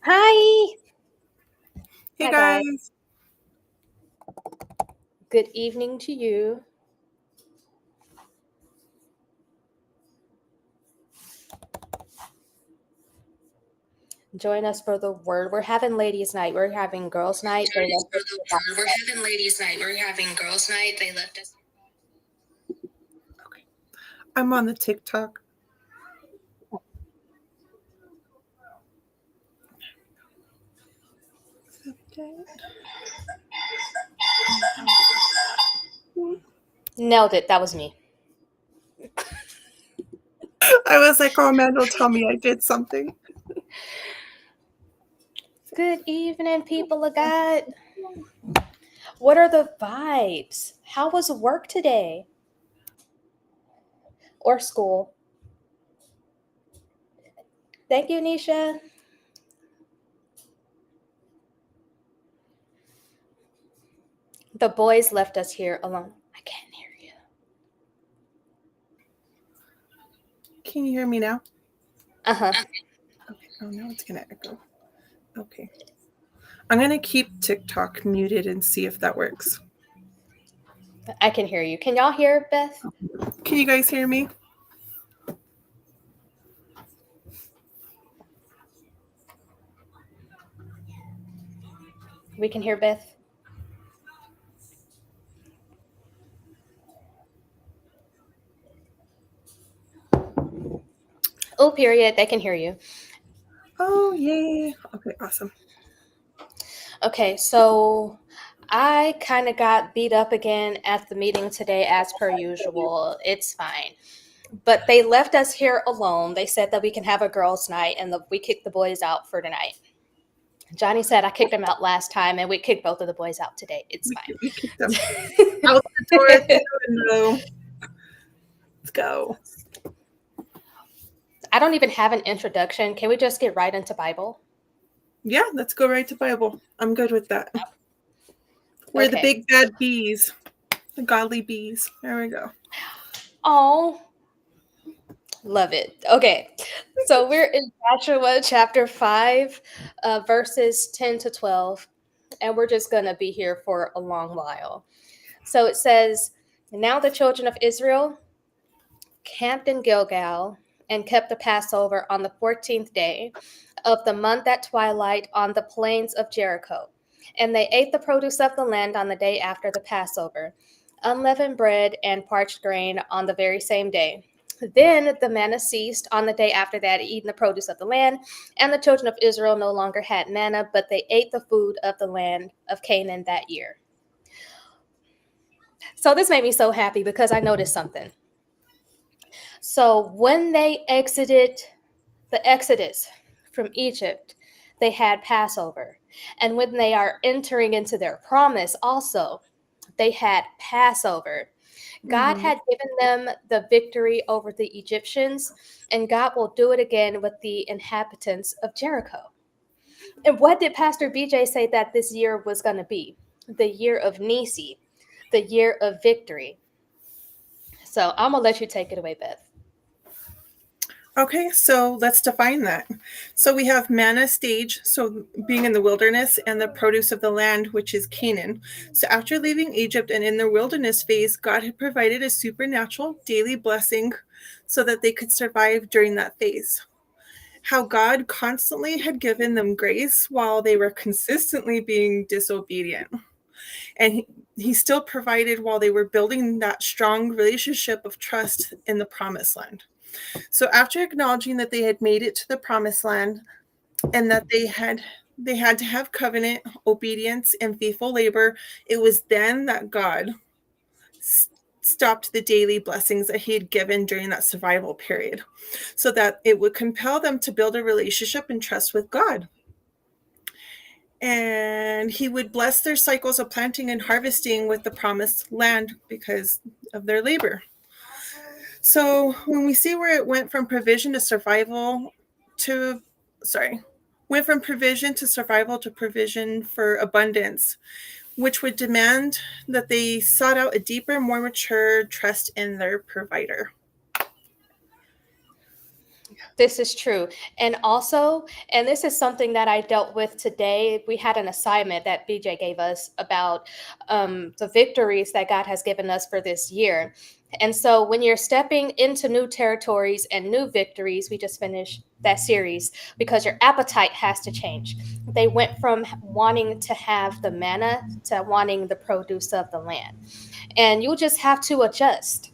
Hi. Hey Hi, guys. guys. Good evening to you. Join us for the word. We're having ladies' night. We're having girls' night. Join us for the word. We're having ladies' night. We're having girls' night. They left us. Okay. I'm on the TikTok. Nailed it. That was me. I was like, oh man, don't tell me I did something. Good evening, people of God. What are the vibes? How was work today? Or school? Thank you, Nisha. The boys left us here alone. I can't hear you. Can you hear me now? Uh-huh. Okay. Oh, now it's going to echo. Okay. I'm going to keep TikTok muted and see if that works. I can hear you. Can y'all hear Beth? Can you guys hear me? We can hear Beth. Oh, period. They can hear you. Oh, yay. Okay, awesome. Okay, so I kind of got beat up again at the meeting today, as per usual. It's fine. But they left us here alone. They said that we can have a girls' night and we kicked the boys out for tonight. Johnny said I kicked them out last time and we kicked both of the boys out today. It's fine. We kicked them out the door at the window. Let's go. I don't even have an introduction. Can we just get right into Bible? Yeah, let's go right to Bible. I'm good with that. We're the big bad bees. The godly bees. There we go. Oh, love it. Okay, so we're in Joshua chapter 5, verses 10 to 12, and we're just going to be here for a long while. So it says, now the children of Israel camped in Gilgal and kept the Passover on the 14th day of the month at twilight on the plains of Jericho. And they ate the produce of the land on the day after the Passover, unleavened bread and parched grain on the very same day. Then the manna ceased on the day after that, eating the produce of the land, and the children of Israel no longer had manna, but they ate the food of the land of Canaan that year. So this made me so happy because I noticed something. So when they exited the Exodus from Egypt, they had Passover. And when they are entering into their promise, also, they had Passover. God had given them the victory over the Egyptians, and God will do it again with the inhabitants of Jericho. And what did Pastor BJ say that this year was going to be? The year of Nisi, the year of victory. So I'm going to let you take it away, Beth. Okay, so let's define that. So we have manna stage, so being in the wilderness, and the produce of the land, which is Canaan. So after leaving Egypt and in the wilderness phase, God had provided a supernatural daily blessing so that they could survive during that phase. How God constantly had given them grace while they were consistently being disobedient. And he still provided while they were building that strong relationship of trust in the promised land. So after acknowledging that they had made it to the promised land and that they had to have covenant, obedience, and faithful labor, it was then that God stopped the daily blessings that he had given during that survival period so that it would compel them to build a relationship and trust with God. And he would bless their cycles of planting and harvesting with the promised land because of their labor. So when we see where it went from provision to survival went from provision to survival to provision for abundance, which would demand that they sought out a deeper, more mature trust in their provider. This is true. And also, and this is something that I dealt with today. We had an assignment that BJ gave us about the victories that God has given us for this year. And so, when you're stepping into new territories and new victories, we just finished that series because your appetite has to change. They went from wanting to have the manna to wanting the produce of the land. And you'll just have to adjust,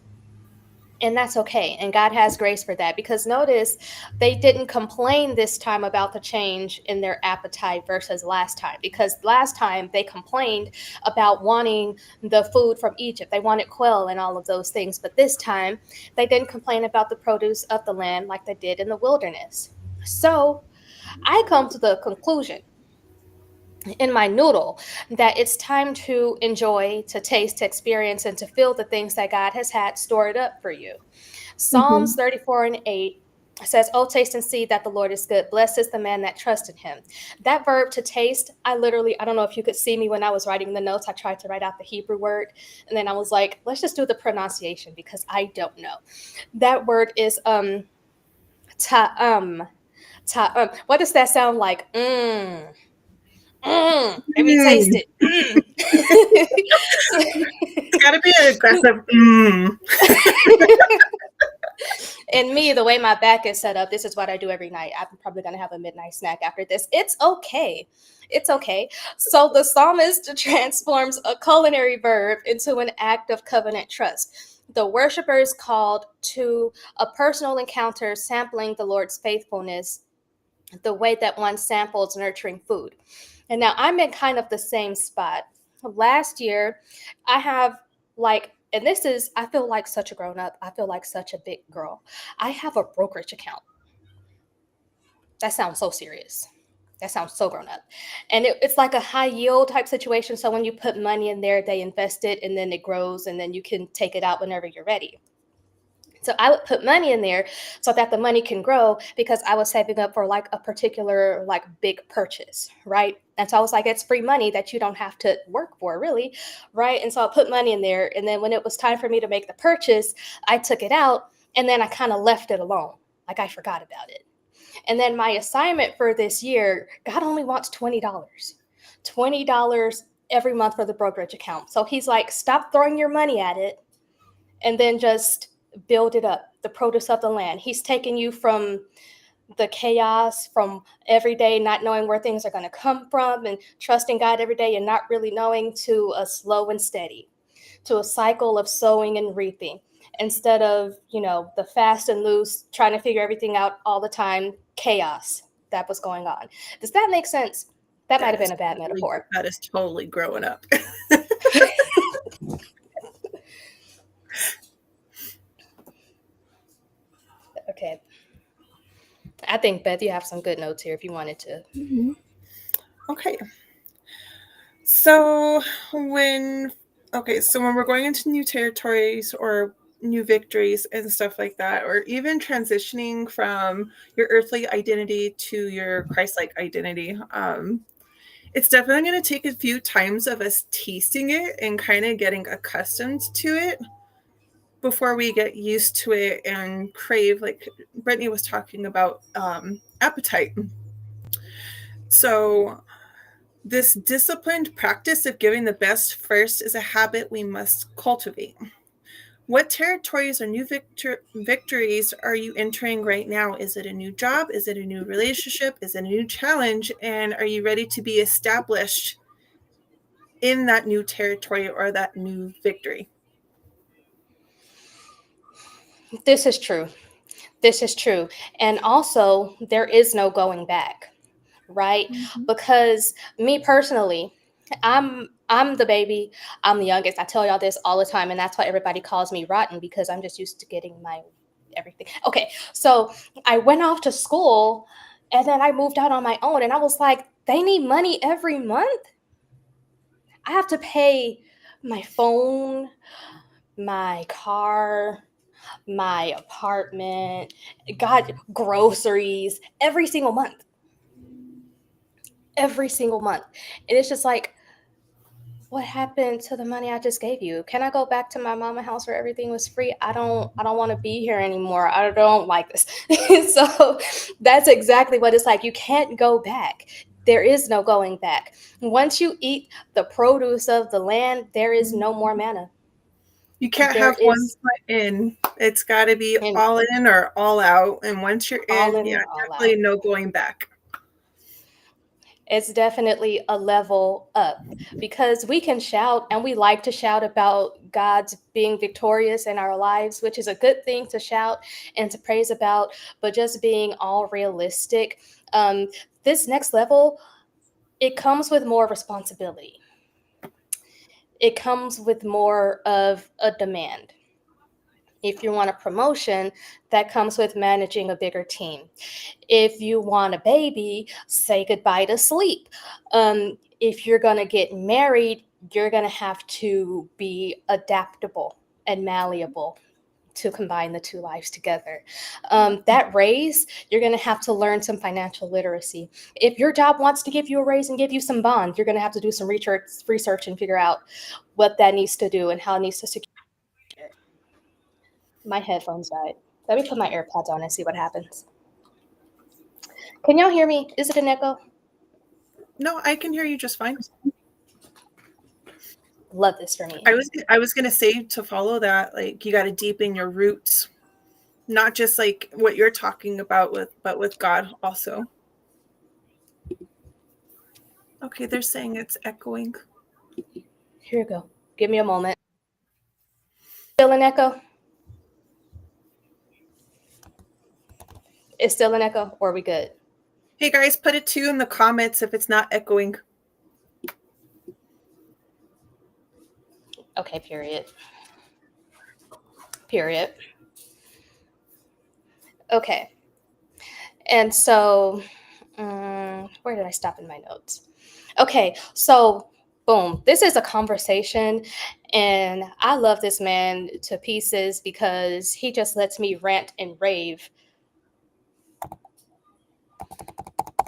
and that's okay, and God has grace for that, because notice they didn't complain this time about the change in their appetite versus last time, because last time they complained about wanting the food from Egypt. They wanted quail and all of those things, but this time they didn't complain about the produce of the land like they did in the wilderness. So I come to the conclusion in my noodle that it's time to enjoy, to taste, to experience, and to feel the things that God has had stored up for you. Psalms Mhm. 34 and 8 says, "Oh, taste and see that the Lord is good. Blessed is the man that trusts in him." That verb to taste, I don't know if you could see me when I was writing the notes. I tried to write out the Hebrew word, and then I was like, let's just do the pronunciation because I don't know. That word is ta what does that sound like? Let me taste Mm. it. Mm. It's got to be an aggressive. Mm. And me, the way my back is set up, this is what I do every night. I'm probably going to have a midnight snack after this. It's okay. It's okay. So the psalmist transforms a culinary verb into an act of covenant trust. The worshiper is called to a personal encounter, sampling the Lord's faithfulness the way that one samples nurturing food. And now I'm in kind of the same spot. Last year, I have and this is, I feel like such a grown up. I feel like such a big girl. I have a brokerage account. That sounds so serious. That sounds so grown up. And it's like a high yield type situation. So when you put money in there, they invest it and then it grows and then you can take it out whenever you're ready. So I would put money in there so that the money can grow because I was saving up for like a particular like big purchase, right? And so I was like, it's free money that you don't have to work for, really, right? And so I put money in there, and then when it was time for me to make the purchase, I took it out, and then I kind of left it alone, like I forgot about it. And then my assignment for this year, God only wants $20, $20 every month for the brokerage account. So He's like, stop throwing your money at it and then just build it up, the produce of the land. He's taking you from the chaos, from every day not knowing where things are going to come from and trusting God every day and not really knowing, to a slow and steady, to a cycle of sowing and reaping, instead of, the fast and loose, trying to figure everything out all the time, chaos that was going on. Does that make sense? That might have been a bad metaphor. That is totally growing up. Okay. I think, Beth, you have some good notes here if you wanted to. Mhm. Okay. So when so when we're going into new territories or new victories and stuff like that, or even transitioning from your earthly identity to your Christ-like identity, it's definitely going to take a few times of us tasting it and kind of getting accustomed to it before we get used to it and crave, like Brittany was talking about, appetite. So this disciplined practice of giving the best first is a habit we must cultivate. What territories or new victories are you entering right now? Is it a new job? Is it a new relationship? Is it a new challenge? And are you ready to be established in that new territory or that new victory? This is true. This is true. And also, there is no going back, right? Mm-hmm. Because me personally, I'm the baby. I'm the youngest. I tell y'all this all the time, and that's why everybody calls me rotten, because I'm just used to getting my everything. Okay, so I went off to school, and then I moved out on my own, and I was like, they need money every month. I have to pay my phone, my car, my apartment, God, groceries every single month. And it's just like, what happened to the money I just gave you? Can I go back to my mama house where everything was free? I don't want to be here anymore. I don't like this. So that's exactly what it's like. You can't go back. There is no going back. Once you eat the produce of the land, there is no more manna. You can't There have one is foot in. It's got to be in all in or all out. And once you're all in, in yeah, or all definitely out. no going back. It's definitely a level up because we can shout and we like to shout about God's being victorious in our lives, which is a good thing to shout and to praise about, but just being all realistic. Um, this next level, it comes with more responsibility, it comes with more of a demand. If you want a promotion, that comes with managing a bigger team. If you want a baby, say goodbye to sleep. If you're going to get married, you're going to have to be adaptable and malleable to combine the two lives together. That raise, you're going to have to learn some financial literacy. If your job wants to give you a raise and give you some bonds, you're going to have to do some research and figure out what that needs to do and how it needs to secure. My headphones died. Let me put my AirPods on and see what happens. Can y'all hear me? Is it an echo? No, I can hear you just fine. Love this for me. I was gonna say to follow that, like you got to deepen your roots, not just like what you're talking about but with God also. Okay, they're saying it's echoing. Here we go. Give me a moment. Still an echo? It's still an echo, or are we good? Hey guys, put it 2 in the comments if it's not echoing. Okay, period. Period. Okay. And so, where did I stop in my notes? Okay, so boom, this is a conversation, and I love this man to pieces because he just lets me rant and rave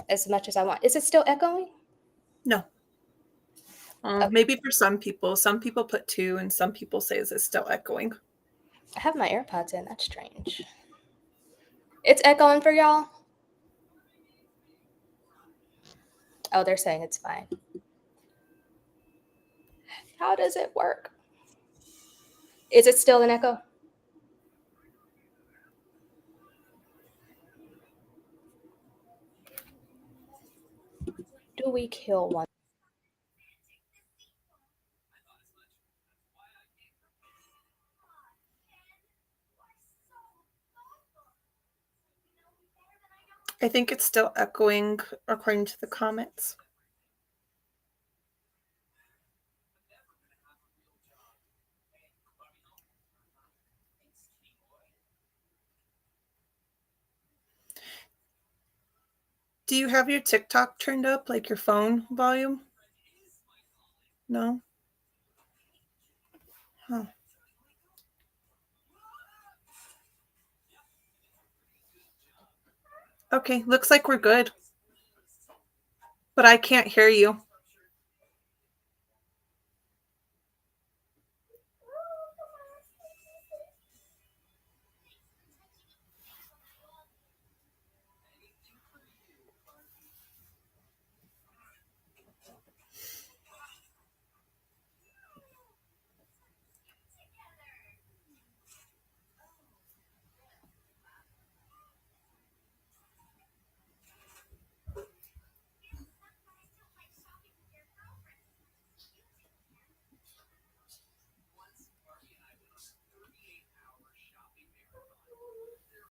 as much as I want. Is it still echoing? No. Okay. Maybe for some people. Some people put 2 and some people say it's still echoing. I have my AirPods in. That's strange. It's echoing for y'all? Oh, they're saying it's fine. How does it work? Is it still an echo? Do we kill one? I think it's still echoing according to the comments. Do you have your TikTok turned up, like your phone volume? No? Huh. Okay, looks like we're good. But I can't hear you.